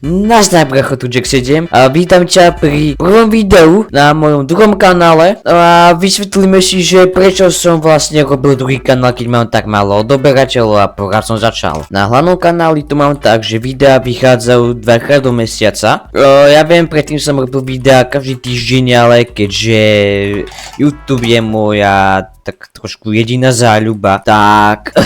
Nazdar bracho, tu Jack 7 a vítam ťa pri prvom videu na mojom druhom kanále a vysvetlíme si, že prečo som vlastne robil druhý kanál, keď mám tak málo odoberateľov a pokiaľ som začal. Na hlavnom kanáli to mám tak, že videá vychádzajú dvakrát do mesiaca. Ja viem, predtým som robil videá každý týždeň, ale keďže YouTube je moja tak trošku jediná záľuba, tak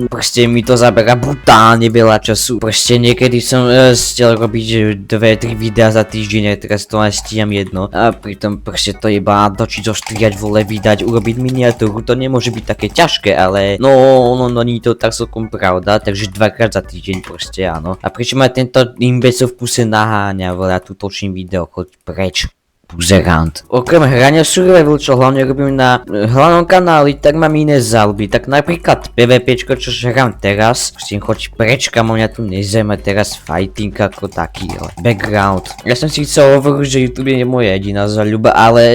proste mi to zabera brutálne veľa času. Proste niekedy som chcel robiť 2-3 videá za týždeň, a teraz to len stíham jedno. A pritom proste to iba dočiť zoštriať, vole, vydať, urobiť miniatúru, to nemôže byť také ťažké, ale no nie je to tak celkom pravda, takže dvakrát za týždeň proste áno. A prečo ma tento imbecil v kuse naháňa, vole, ja tu točím video, choď preč. Buzerant. Okrem hrania survival, čo hlavne robím na hlavnom kanáli, tak mám iné záľuby. Tak napríklad PvPčko, čo hrám teraz. Musím choď preč, kamo mňa tu nezaujíma teraz fighting ako taký, ale background. Ja som si chcel hovoriť, že YouTube je moja jediná záľuba, ale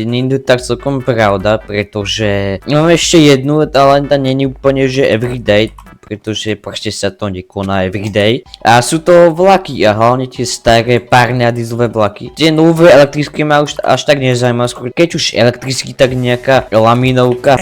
nie je to tak celkom pravda, pretože mám ešte jednu, ale tá nie je úplne, že everyday. Pretože proste sa to nekoná everyday. A sú to vlaky a hlavne tie staré párne a dieselové vlaky. Tie nové elektrické ma už až tak nezaujíma, skôr keď už elektrický, tak nejaká laminovka.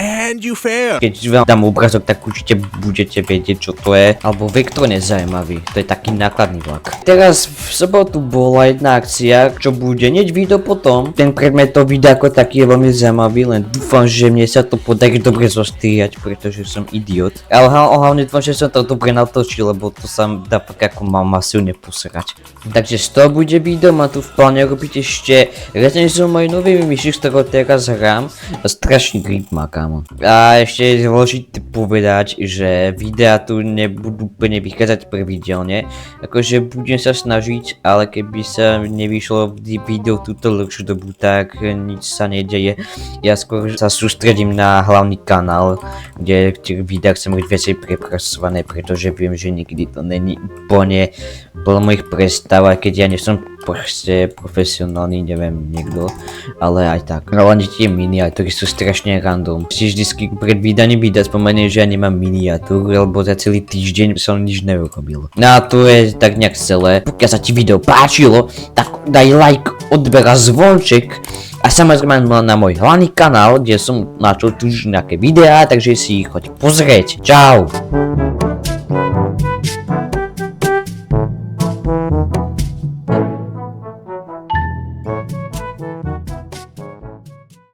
Keď vám dám obrazok, tak určite budete vedieť, čo to je. Alebo vektor nezaujímavý, to je taký nákladný vlak. Teraz v sobotu bola jedna akcia, čo bude hneď video potom. Ten predmet to videa ako taký je veľmi zaujímavý, len dúfam, že mne sa to podarí dobre zostriať, pretože som idiot. Ale hlavne že som to dobre natočil, lebo to sa dá tak ako mám masívne poserať. Takže z toho bude video, ma tu v pláne robiť ešte recenziu mojej novej myši, z ktorou teraz hrám. Strašný grip má, kámo. A ešte je dôležité povedať, že videá tu nebudú úplne vychádzať pravidelne. Akože budem sa snažiť, ale keby sa nevyšlo video túto dlhšiu dobu, tak nič sa nedeje. Ja skôr sa sústredím na hlavný kanál, kde v videách chcem byť viacej prepracované, pretože viem, že nikdy to není úplne podľa mojich predstav, aj keď ja nie som proste profesionálny, neviem, niekto, ale aj tak. Hlavne tie miniatúry sú strašne random. Si vždycky pred vydaním videa spomeniem, že ja nemám miniatúru, lebo za celý týždeň som nič neurobil. No a to je tak nejak celé. Pokiaľ sa ti video páčilo, tak daj like, odber a zvonček. A samozrejme na môj hlavný kanál, kde som načal tu už nejaké videá, takže si ich choď pozrieť. Čau!